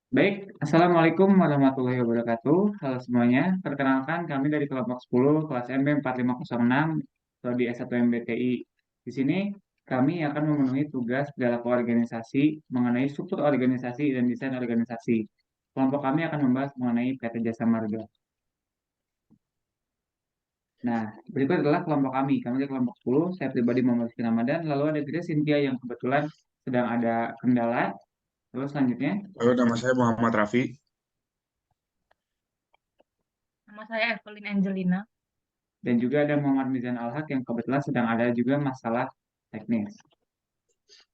Baik, Assalamualaikum warahmatullahi wabarakatuh. Halo semuanya, perkenalkan kami dari kelompok 10 kelas MB 4506 Prodi S1 MBTI. Di sini kami akan memenuhi tugas dalam organisasi mengenai struktur organisasi dan desain organisasi. Kelompok kami akan membahas mengenai PT Jasa Marga. Nah, berikut adalah kelompok kami. Kami dari kelompok 10, saya pribadi Muhammad Rizky Ramadan, lalu ada Grace Cynthia yang kebetulan sedang ada kendala. Lalu selanjutnya, Halo, nama saya Muhammad Rafi. Nama saya Evelyn Angelina. dan juga ada Muhammad Mizan Alhaq yang kebetulan sedang ada juga masalah teknis.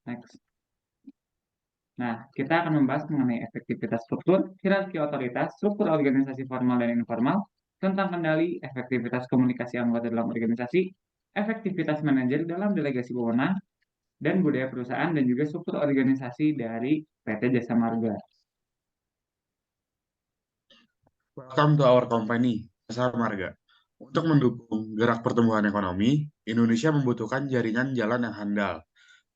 Next. Nah, kita akan membahas mengenai efektivitas struktur, hierarki otoritas, struktur organisasi formal dan informal, tentang kendali, efektivitas komunikasi anggota dalam organisasi, efektivitas manajer dalam delegasi wewenang, dan budaya perusahaan dan juga struktur organisasi dari PT Jasa Marga. Welcome to our company, Jasa Marga. Untuk mendukung gerak pertumbuhan ekonomi, Indonesia membutuhkan jaringan jalan yang handal.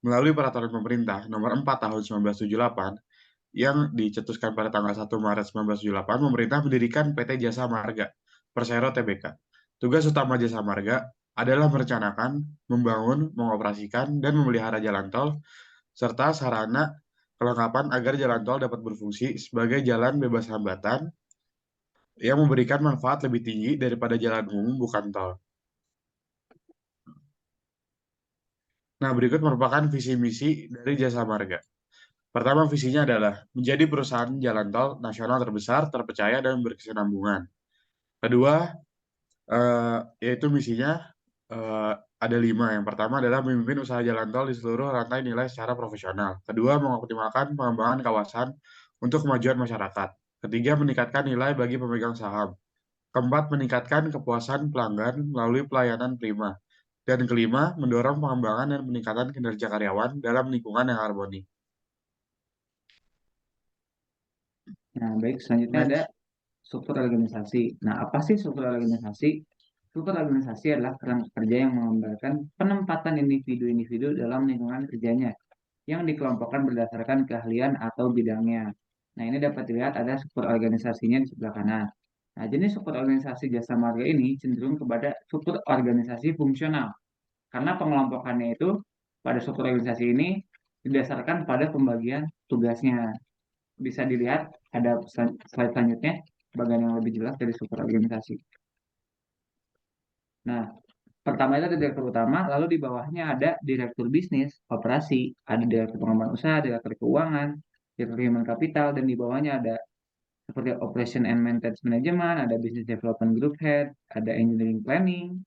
Melalui peraturan pemerintah nomor 4 tahun 1978 yang dicetuskan pada tanggal 1 Maret 1978, pemerintah mendirikan PT Jasa Marga, Persero Tbk. Tugas utama Jasa Marga adalah merencanakan, membangun, mengoperasikan, dan memelihara jalan tol, serta sarana kelengkapan agar jalan tol dapat berfungsi sebagai jalan bebas hambatan yang memberikan manfaat lebih tinggi daripada jalan umum bukan tol. Nah, berikut merupakan visi misi dari Jasa Marga. Pertama, visinya adalah menjadi perusahaan jalan tol nasional terbesar, terpercaya, dan berkesinambungan. Kedua, yaitu misinya eh, ada 5. Yang pertama adalah memimpin usaha jalan tol di seluruh rantai nilai secara profesional. Kedua, mengoptimalkan pengembangan kawasan untuk kemajuan masyarakat. Ketiga, meningkatkan nilai bagi pemegang saham. Keempat, meningkatkan kepuasan pelanggan melalui pelayanan prima. Dan kelima, mendorong pengembangan dan peningkatan kinerja karyawan dalam lingkungan yang harmoni. Nah, baik, selanjutnya ada Next. struktur organisasi. Nah, apa sih struktur organisasi? Struktur organisasi adalah kerangka kerja yang menggambarkan penempatan individu-individu dalam lingkungan kerjanya yang dikelompokkan berdasarkan keahlian atau bidangnya. Nah, ini dapat dilihat ada struktur organisasinya di sebelah kanan. Nah, jenis struktur organisasi jasa marga ini cenderung kepada struktur organisasi fungsional karena pengelompokannya itu pada struktur organisasi ini didasarkan pada pembagian tugasnya. Bisa dilihat ada slide selanjutnya bagian yang lebih jelas dari struktur organisasi. Nah, pertama itu ada direktur utama, lalu di bawahnya ada direktur bisnis, operasi, ada direktur pengembangan usaha, direktur keuangan, direktur human capital, dan di bawahnya ada seperti operation and maintenance management, ada business development group head, ada engineering planning,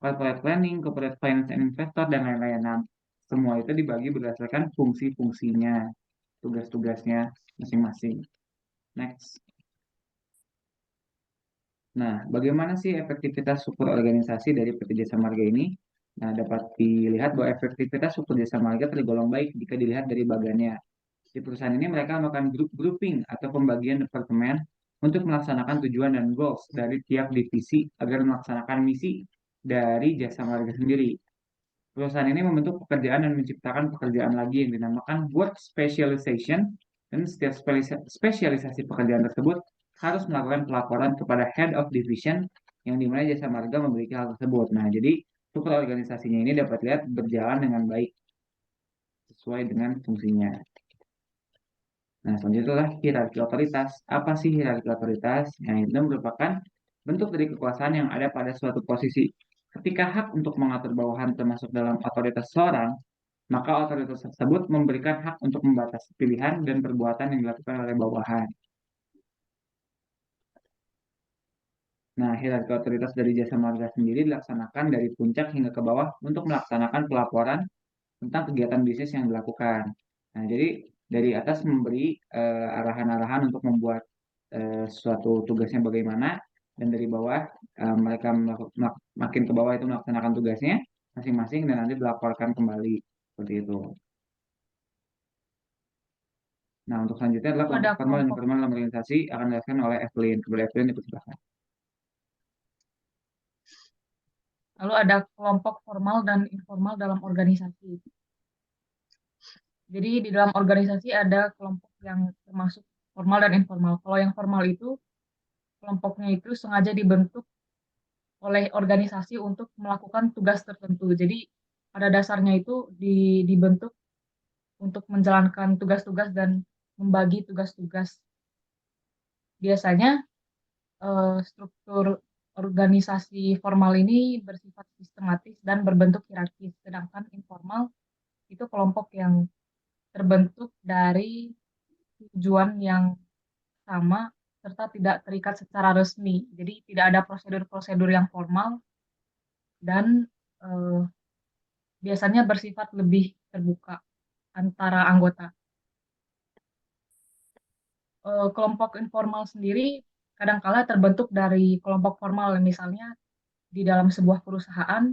corporate planning, corporate finance and investor, dan lain-lain. Nah, semua itu dibagi berdasarkan fungsi-fungsinya, tugas-tugasnya masing-masing. Next. Nah, bagaimana sih efektivitas struktur organisasi dari PT Jasa Marga ini? Nah, dapat dilihat bahwa efektivitas struktur Jasa Marga tergolong baik jika dilihat dari bagannya. Di perusahaan ini mereka melakukan group grouping atau pembagian departemen untuk melaksanakan tujuan dan goals dari tiap divisi agar melaksanakan misi dari Jasa Marga sendiri. Perusahaan ini membentuk pekerjaan dan menciptakan pekerjaan lagi yang dinamakan work specialization, dan setiap spesialisasi pekerjaan tersebut harus melakukan pelaporan kepada head of division yang dimana jasa marga memiliki hal tersebut. Nah, jadi struktur organisasinya ini dapat lihat berjalan dengan baik sesuai dengan fungsinya. Nah, selanjutnya adalah hierarki otoritas. Apa sih hierarki otoritas? Nah, itu merupakan bentuk dari kekuasaan yang ada pada suatu posisi. Ketika hak untuk mengatur bawahan termasuk dalam otoritas seorang, maka otoritas tersebut memberikan hak untuk membatasi pilihan dan perbuatan yang dilakukan oleh bawahan. Nah, hierarki otoritas dari jasa marga sendiri dilaksanakan dari puncak hingga ke bawah untuk melaksanakan pelaporan tentang kegiatan bisnis yang dilakukan. Nah, jadi dari atas memberi arahan-arahan untuk membuat suatu tugasnya bagaimana, dan dari bawah mereka makin ke bawah itu melaksanakan tugasnya masing-masing dan nanti dilaporkan kembali seperti itu. Nah, untuk selanjutnya adalah Lalu ada kelompok formal dan kelompok, informal dalam organisasi akan dijelaskan oleh Evelyn. Kepada Evelyn dipersilakan. lalu ada kelompok formal dan informal dalam organisasi. Jadi di dalam organisasi ada kelompok yang termasuk formal dan informal. Kalau yang formal itu kelompoknya itu sengaja dibentuk oleh organisasi untuk melakukan tugas tertentu. Jadi pada dasarnya itu dibentuk untuk menjalankan tugas-tugas dan membagi tugas-tugas. Biasanya struktur organisasi formal ini bersifat sistematis dan berbentuk hierarkis, sedangkan informal itu kelompok yang terbentuk dari tujuan yang sama serta tidak terikat secara resmi. Jadi tidak ada prosedur-prosedur yang formal dan eh, biasanya bersifat lebih terbuka antara anggota. Kelompok informal sendiri kadangkala terbentuk dari kelompok formal, misalnya di dalam sebuah perusahaan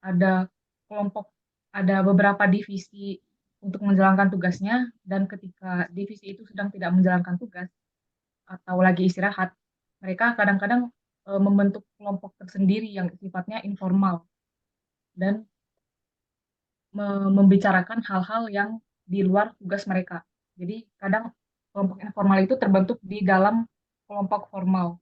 ada kelompok, ada beberapa divisi untuk menjalankan tugasnya, dan ketika divisi itu sedang tidak menjalankan tugas atau lagi istirahat, mereka kadang-kadang membentuk kelompok tersendiri yang sifatnya informal dan membicarakan hal-hal yang di luar tugas mereka. Jadi kadang kelompok informal itu terbentuk di dalam kelompok formal.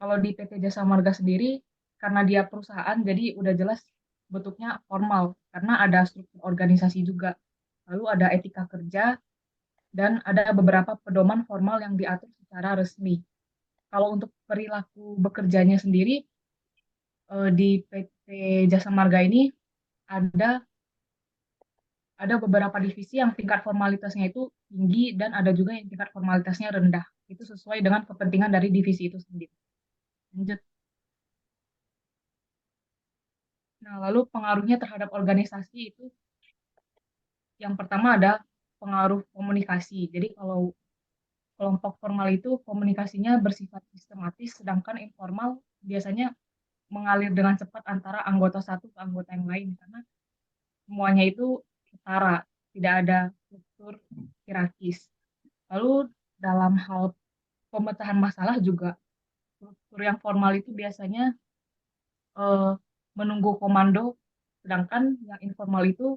Kalau di PT Jasa Marga sendiri, karena dia perusahaan, jadi udah jelas bentuknya formal, karena ada struktur organisasi juga. Lalu ada etika kerja, dan ada beberapa pedoman formal yang diatur secara resmi. Kalau untuk perilaku bekerjanya sendiri, di PT Jasa Marga ini ada ada beberapa divisi yang tingkat formalitasnya itu tinggi dan ada juga yang tingkat formalitasnya rendah. Itu sesuai dengan kepentingan dari divisi itu sendiri. Lanjut. Nah, lalu pengaruhnya terhadap organisasi itu yang pertama ada pengaruh komunikasi. Jadi kalau kelompok formal itu komunikasinya bersifat sistematis, sedangkan informal biasanya mengalir dengan cepat antara anggota satu ke anggota yang lain karena semuanya itu setara, tidak ada struktur hierarkis. Lalu dalam hal pemecahan masalah juga struktur yang formal itu biasanya eh, menunggu komando, sedangkan yang informal itu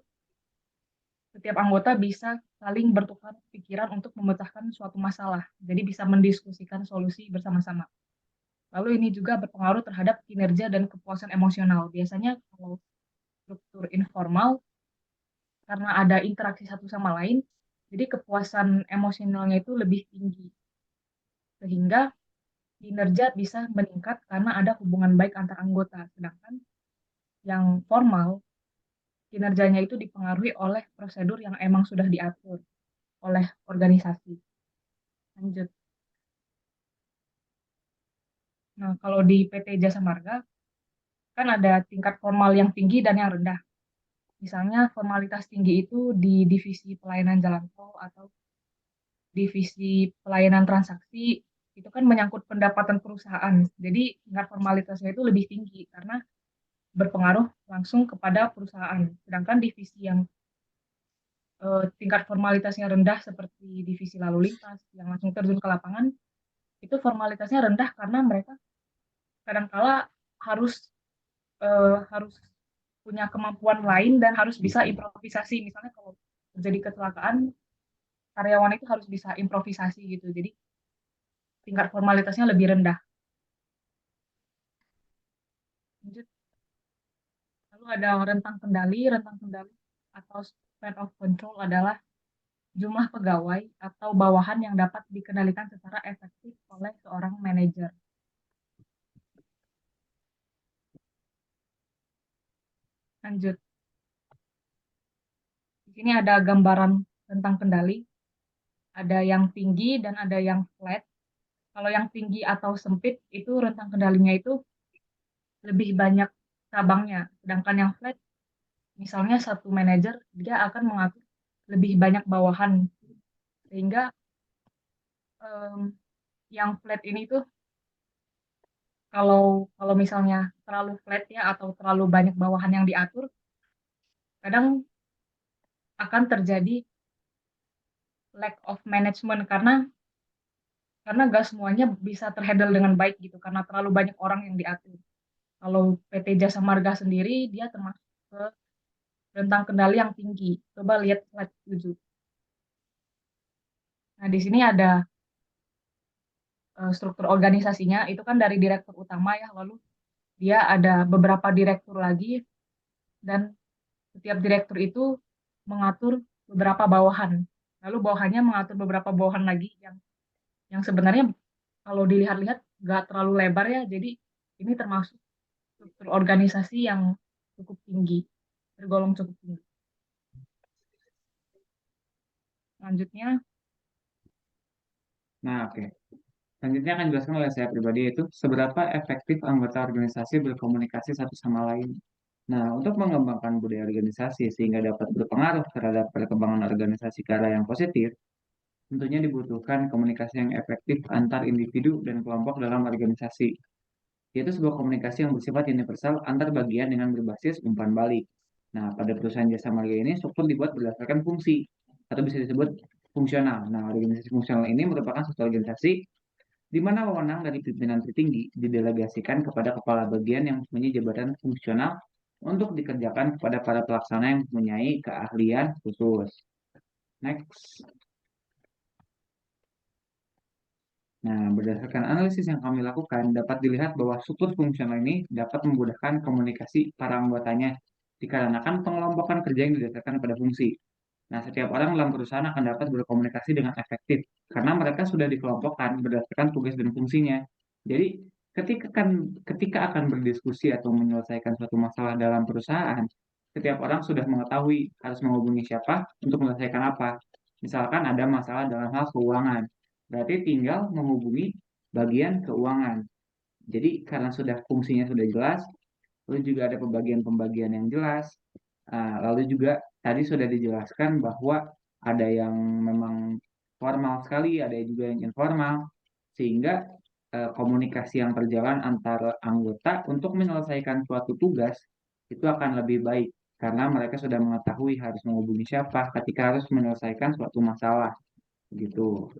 setiap anggota bisa saling bertukar pikiran untuk memecahkan suatu masalah. Jadi bisa mendiskusikan solusi bersama-sama. Lalu ini juga berpengaruh terhadap kinerja dan kepuasan emosional. Biasanya kalau struktur informal, karena ada interaksi satu sama lain, jadi kepuasan emosionalnya itu lebih tinggi. Sehingga kinerja bisa meningkat karena ada hubungan baik antar anggota. Sedangkan yang formal, kinerjanya itu dipengaruhi oleh prosedur yang emang sudah diatur oleh organisasi. Lanjut. Nah, kalau di PT Jasa Marga, kan ada tingkat formal yang tinggi dan yang rendah. Misalnya formalitas tinggi itu di divisi pelayanan jalan tol atau divisi pelayanan transaksi, itu kan menyangkut pendapatan perusahaan. Jadi tingkat formalitasnya itu lebih tinggi karena berpengaruh langsung kepada perusahaan. Sedangkan divisi yang tingkat formalitasnya rendah seperti divisi lalu lintas yang langsung terjun ke lapangan, itu formalitasnya rendah karena mereka kadangkala harus harus punya kemampuan lain dan harus bisa improvisasi. Misalnya kalau terjadi kecelakaan, karyawan itu harus bisa improvisasi gitu. Jadi tingkat formalitasnya lebih rendah. Lanjut. Lalu ada rentang kendali. Rentang kendali atau span of control adalah jumlah pegawai atau bawahan yang dapat dikendalikan secara efektif oleh seorang manajer. Lanjut. Di sini ada gambaran rentang kendali. Ada yang tinggi dan ada yang flat. Kalau yang tinggi atau sempit itu rentang kendalinya itu lebih banyak cabangnya. Sedangkan yang flat, misalnya satu manajer, dia akan mengatur lebih banyak bawahan. Sehingga um, yang flat ini tuh kalau kalau misalnya terlalu flat ya atau terlalu banyak bawahan yang diatur, kadang akan terjadi lack of management karena gak semuanya bisa terhandle dengan baik gitu karena terlalu banyak orang yang diatur. Kalau PT Jasa Marga sendiri dia termasuk ke rentang kendali yang tinggi. Coba lihat slide 7. Nah, di sini ada struktur organisasinya itu kan dari direktur utama ya, lalu dia ada beberapa direktur lagi dan setiap direktur itu mengatur beberapa bawahan. Lalu bawahannya mengatur beberapa bawahan lagi yang sebenarnya kalau dilihat-lihat nggak terlalu lebar ya. Jadi ini termasuk struktur organisasi yang cukup tinggi, tergolong cukup tinggi. Selanjutnya, Nah, oke. Selanjutnya akan dijelaskan oleh saya pribadi yaitu seberapa efektif anggota organisasi berkomunikasi satu sama lain. Nah, untuk mengembangkan budaya organisasi sehingga dapat berpengaruh terhadap perkembangan organisasi ke arah yang positif, tentunya dibutuhkan komunikasi yang efektif antar individu dan kelompok dalam organisasi, yaitu sebuah komunikasi yang bersifat universal antar bagian dengan berbasis umpan balik. Nah, pada perusahaan jasa marga ini, struktur dibuat berdasarkan fungsi, atau bisa disebut fungsional. Nah, organisasi fungsional ini merupakan suatu organisasi di mana wewenang dari pimpinan tertinggi didelegasikan kepada kepala bagian yang mempunyai jabatan fungsional untuk dikerjakan kepada para pelaksana yang mempunyai keahlian khusus. Next. Nah, berdasarkan analisis yang kami lakukan, dapat dilihat bahwa struktur fungsional ini dapat memudahkan komunikasi para anggotanya dikarenakan pengelompokan kerja yang didasarkan pada fungsi. Nah, setiap orang dalam perusahaan akan dapat berkomunikasi dengan efektif karena mereka sudah dikelompokkan berdasarkan tugas dan fungsinya. Jadi, ketika akan berdiskusi atau menyelesaikan suatu masalah dalam perusahaan, setiap orang sudah mengetahui harus menghubungi siapa untuk menyelesaikan apa. Misalkan ada masalah dalam hal keuangan, berarti tinggal menghubungi bagian keuangan. Jadi, karena sudah fungsinya sudah jelas, lalu juga ada pembagian-pembagian yang jelas. Lalu juga tadi sudah dijelaskan bahwa ada yang memang formal sekali, ada juga yang informal, sehingga komunikasi yang terjalan antara anggota untuk menyelesaikan suatu tugas itu akan lebih baik karena mereka sudah mengetahui harus menghubungi siapa ketika harus menyelesaikan suatu masalah gitu.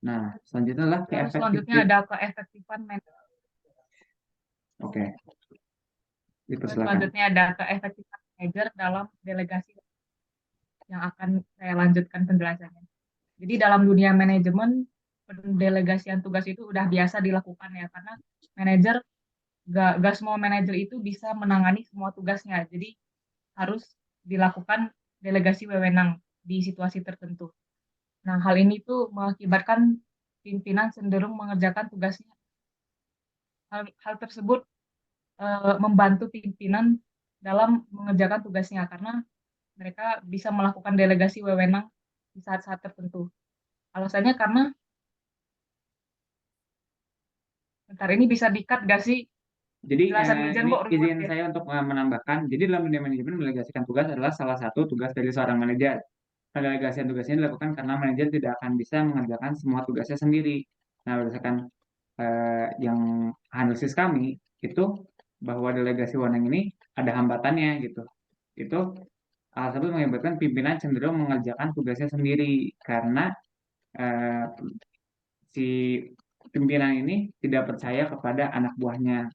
Nah, selanjutnya adalah lalu selanjutnya keefektifan. ada keefektifan Oke, dipersilakan. selanjutnya ada keefektifan manajer dalam delegasi yang akan saya lanjutkan penjelasannya. Jadi dalam dunia manajemen pendelegasian tugas itu udah biasa dilakukan ya karena manajer gak semua manajer itu bisa menangani semua tugasnya. Jadi harus dilakukan delegasi wewenang di situasi tertentu. Nah, hal ini tuh mengakibatkan pimpinan cenderung mengerjakan tugasnya. Hal tersebut membantu pimpinan dalam mengerjakan tugasnya karena mereka bisa melakukan delegasi wewenang di saat-saat tertentu. Alasannya karena, bentar ini bisa di-cut gak sih? Jadi Jelasan Wijan ini kok ruwet izin ya. saya untuk menambahkan. Jadi dalam dunia manajemen mendelegasikan tugas adalah salah satu tugas dari seorang manajer. Pendelegasian tugasnya dilakukan karena manajer tidak akan bisa mengerjakan semua tugasnya sendiri. Nah, berdasarkan yang analisis kami itu bahwa delegasi wewenang ini ada hambatannya gitu. Itu hal tersebut mengakibatkan pimpinan cenderung mengerjakan tugasnya sendiri karena eh, si pimpinan ini tidak percaya kepada anak buahnya.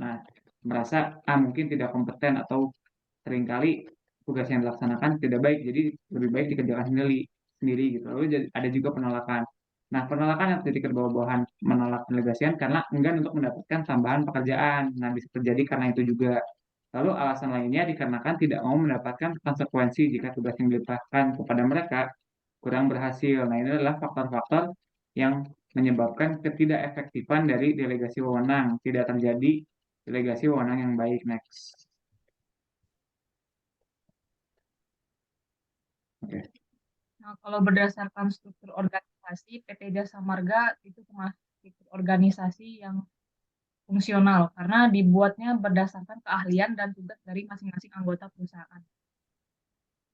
Nah, merasa mungkin tidak kompeten atau seringkali tugas yang dilaksanakan tidak baik, jadi lebih baik dikerjakan sendiri sendiri gitu. Lalu ada juga penolakan. Nah, penolakan yang terjadi ke bawah-bawahan menolak pendelegasian karena enggan untuk mendapatkan tambahan pekerjaan. Nah, bisa terjadi karena itu juga. Lalu alasan lainnya dikarenakan tidak mau mendapatkan konsekuensi jika tugas yang dilimpahkan kepada mereka kurang berhasil. Nah, ini adalah faktor-faktor yang menyebabkan ketidakefektifan dari delegasi wewenang. Tidak terjadi delegasi wewenang yang baik. Next. Oke. Nah, kalau berdasarkan struktur organisasi, PT Jasa Marga itu termasuk struktur organisasi yang fungsional karena dibuatnya berdasarkan keahlian dan tugas dari masing-masing anggota perusahaan.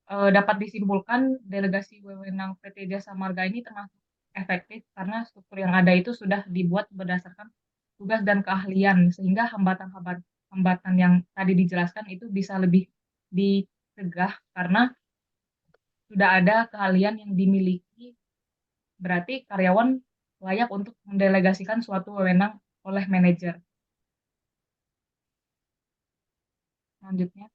Dapat disimpulkan delegasi wewenang PT Jasa Marga ini termasuk efektif karena struktur yang ada itu sudah dibuat berdasarkan tugas dan keahlian sehingga hambatan yang tadi dijelaskan itu bisa lebih dicegah karena sudah ada keahlian yang dimiliki, berarti karyawan layak untuk mendelegasikan suatu wewenang oleh manajer. Selanjutnya,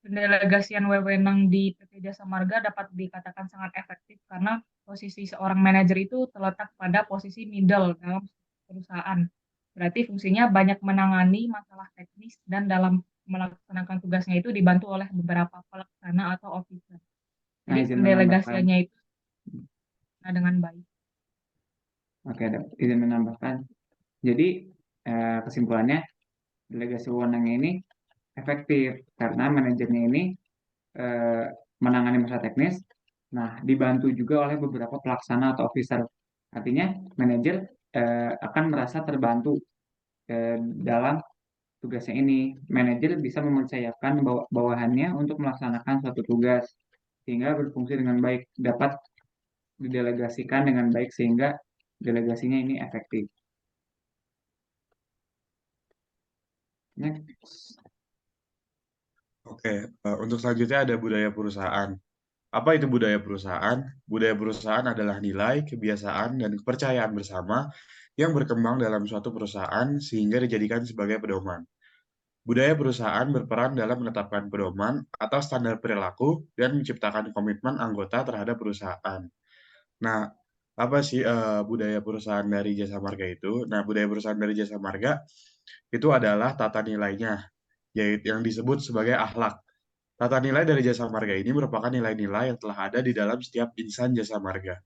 pendelegasian wewenang di PT Jasa Marga dapat dikatakan sangat efektif karena posisi seorang manajer itu terletak pada posisi middle dalam perusahaan. Berarti fungsinya banyak menangani masalah teknis dan dalam melaksanakan tugasnya itu dibantu oleh beberapa pelaksana atau officer. Nah, Jadi izin menambahkan. pendelegasiannya itu dengan baik. Oke, izin menambahkan. Jadi kesimpulannya delegasi wewenang ini efektif karena manajernya ini eh, menangani masalah teknis. Nah, dibantu juga oleh beberapa pelaksana atau officer. Artinya manajer akan merasa terbantu dalam tugasnya ini. Manajer bisa mempercayakan bawahannya untuk melaksanakan suatu tugas sehingga berfungsi dengan baik, dapat didelegasikan dengan baik sehingga delegasinya ini efektif. Next. Oke, untuk selanjutnya ada budaya perusahaan. Apa itu budaya perusahaan? Budaya perusahaan adalah nilai, kebiasaan, dan kepercayaan bersama yang berkembang dalam suatu perusahaan sehingga dijadikan sebagai pedoman. Budaya perusahaan berperan dalam menetapkan pedoman atau standar perilaku dan menciptakan komitmen anggota terhadap perusahaan. Nah, apa sih budaya perusahaan dari Jasa Marga itu? Nah, budaya perusahaan dari Jasa Marga itu adalah tata nilainya, yaitu yang disebut sebagai akhlak. Tata nilai dari Jasa Marga ini merupakan nilai-nilai yang telah ada di dalam setiap insan Jasa Marga.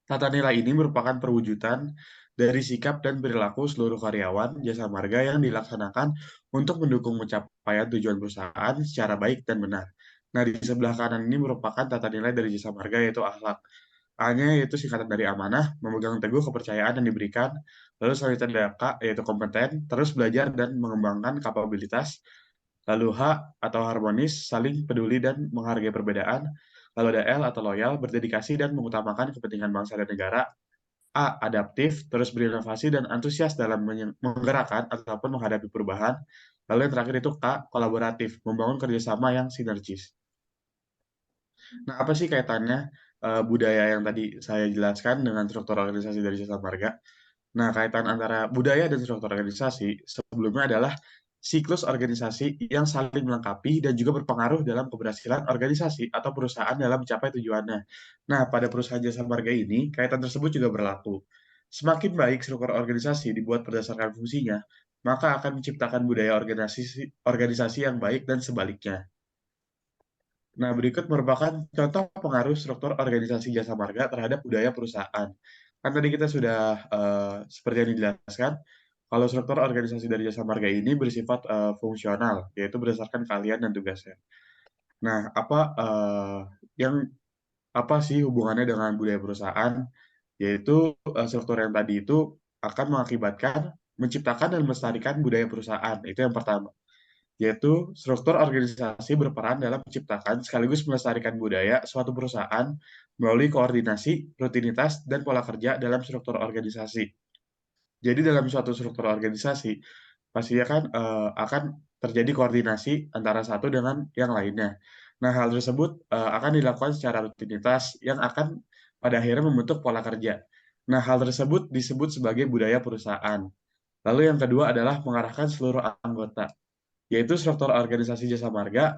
Tata nilai ini merupakan perwujudan dari sikap dan perilaku seluruh karyawan Jasa Marga yang dilaksanakan untuk mendukung pencapaian tujuan perusahaan secara baik dan benar. Nah, di sebelah kanan ini merupakan tata nilai dari Jasa Marga yaitu akhlak. A-nya yaitu singkatan dari amanah, memegang teguh kepercayaan yang diberikan, lalu selanjutnya ada K yaitu kompeten, terus belajar dan mengembangkan kapabilitas, lalu H atau harmonis, saling peduli dan menghargai perbedaan, lalu ada L atau loyal, berdedikasi dan mengutamakan kepentingan bangsa dan negara, A. Adaptif, terus berinovasi dan antusias dalam menggerakkan ataupun menghadapi perubahan, lalu yang terakhir itu K. Kolaboratif, membangun kerjasama yang sinergis. Nah, apa sih kaitannya budaya yang tadi saya jelaskan dengan struktur organisasi dari Jasa Marga? Nah, kaitan antara budaya dan struktur organisasi sebelumnya adalah siklus organisasi yang saling melengkapi dan juga berpengaruh dalam keberhasilan organisasi atau perusahaan dalam mencapai tujuannya. Nah, pada perusahaan Jasa Marga ini, kaitan tersebut juga berlaku. Semakin baik struktur organisasi dibuat berdasarkan fungsinya, maka akan menciptakan budaya organisasi yang baik dan sebaliknya. Nah, berikut merupakan contoh pengaruh struktur organisasi Jasa Marga terhadap budaya perusahaan. Kan tadi kita sudah seperti yang dijelaskan, kalau struktur organisasi dari Jasa Marga ini bersifat fungsional, yaitu berdasarkan keahlian dan tugasnya. Nah, yang apa sih hubungannya dengan budaya perusahaan? Yaitu struktur yang tadi itu akan mengakibatkan menciptakan dan melestarikan budaya perusahaan. Itu yang pertama, yaitu struktur organisasi berperan dalam menciptakan sekaligus melestarikan budaya suatu perusahaan melalui koordinasi, rutinitas, dan pola kerja dalam struktur organisasi. Jadi dalam suatu struktur organisasi, pastinya kan akan terjadi koordinasi antara satu dengan yang lainnya. Nah, hal tersebut akan dilakukan secara rutinitas yang akan pada akhirnya membentuk pola kerja. Nah, hal tersebut disebut sebagai budaya perusahaan. Lalu yang kedua adalah mengarahkan seluruh anggota, yaitu struktur organisasi Jasa Marga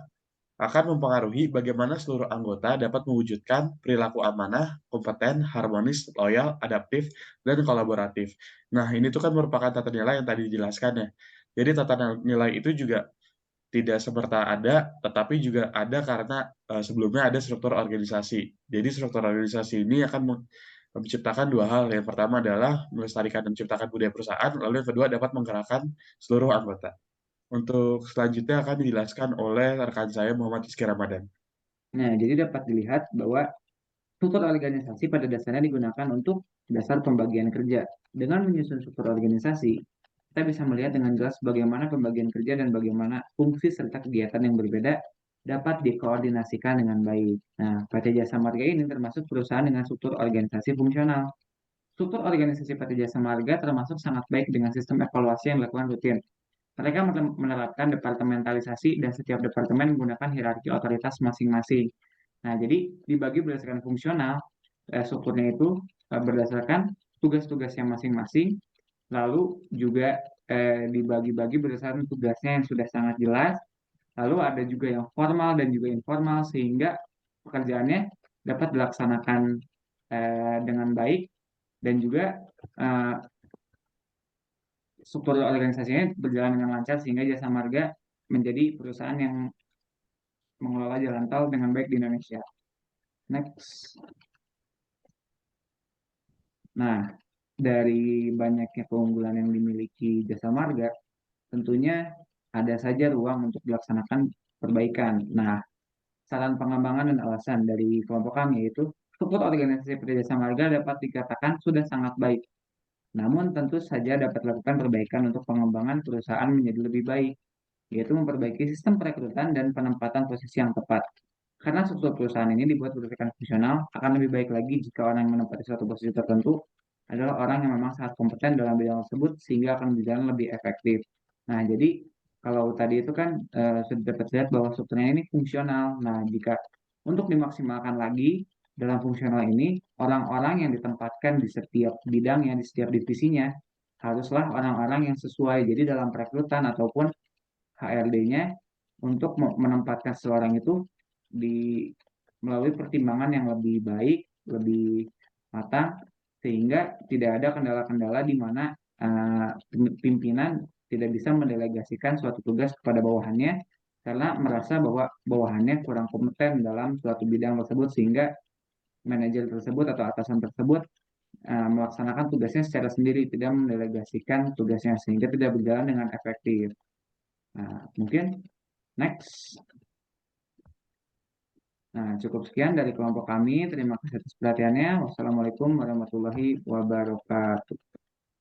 akan mempengaruhi bagaimana seluruh anggota dapat mewujudkan perilaku amanah, kompeten, harmonis, loyal, adaptif, dan kolaboratif. Nah, ini tuh kan merupakan tata nilai yang tadi dijelaskan ya. Jadi tata nilai itu juga tidak semerta ada, tetapi juga ada karena sebelumnya ada struktur organisasi. Jadi struktur organisasi ini akan menciptakan dua hal. Yang pertama adalah melestarikan dan menciptakan budaya perusahaan, lalu yang kedua dapat menggerakkan seluruh anggota. Untuk selanjutnya akan dijelaskan oleh rekan saya Muhammad Rizky Ramadan. Nah, jadi dapat dilihat bahwa struktur organisasi pada dasarnya digunakan untuk dasar pembagian kerja. Dengan menyusun struktur organisasi, kita bisa melihat dengan jelas bagaimana pembagian kerja dan bagaimana fungsi serta kegiatan yang berbeda dapat dikoordinasikan dengan baik. Nah, PT Jasa Marga ini termasuk perusahaan dengan struktur organisasi fungsional. Struktur organisasi PT Jasa Marga termasuk sangat baik dengan sistem evaluasi yang dilakukan rutin. Mereka menerapkan departementalisasi dan setiap departemen menggunakan hierarki otoritas masing-masing. Nah, jadi dibagi berdasarkan fungsional, strukturnya itu berdasarkan tugas-tugasnya masing-masing, lalu juga dibagi-bagi berdasarkan tugasnya yang sudah sangat jelas, Lalu ada juga yang formal dan juga informal sehingga pekerjaannya dapat dilaksanakan dengan baik dan juga eh, struktur organisasinya berjalan dengan lancar sehingga Jasa Marga menjadi perusahaan yang mengelola jalan tol dengan baik di Indonesia. Next. Nah, dari banyaknya keunggulan yang dimiliki Jasa Marga, tentunya ada saja ruang untuk dilaksanakan perbaikan. Nah, saran pengembangan dan alasan dari kelompok kami yaitu struktur organisasi PT Jasa Marga dapat dikatakan sudah sangat baik. Namun tentu saja dapat dilakukan perbaikan untuk pengembangan perusahaan menjadi lebih baik, yaitu memperbaiki sistem perekrutan dan penempatan posisi yang tepat. Karena struktur perusahaan ini dibuat berdasarkan fungsional, akan lebih baik lagi jika orang yang menempati suatu posisi tertentu adalah orang yang memang sangat kompeten dalam bidang tersebut sehingga akan berjalan lebih efektif. Nah, jadi kalau tadi itu kan sudah dapat lihat bahwa strukturnya ini fungsional. Nah, jika untuk dimaksimalkan lagi dalam fungsional ini, orang-orang yang ditempatkan di setiap bidangnya, di setiap divisinya, haruslah orang-orang yang sesuai. Jadi dalam perekrutan ataupun HRD-nya untuk menempatkan seseorang itu di melalui pertimbangan yang lebih baik, lebih matang, sehingga tidak ada kendala-kendala di mana pimpinan tidak bisa mendelegasikan suatu tugas kepada bawahannya karena merasa bahwa bawahannya kurang kompeten dalam suatu bidang tersebut sehingga manajer tersebut atau atasan tersebut melaksanakan tugasnya secara sendiri, tidak mendelegasikan tugasnya sehingga tidak berjalan dengan efektif. Nah, mungkin next. Nah, cukup sekian dari kelompok kami. Terima kasih atas perhatiannya. Wassalamualaikum warahmatullahi wabarakatuh.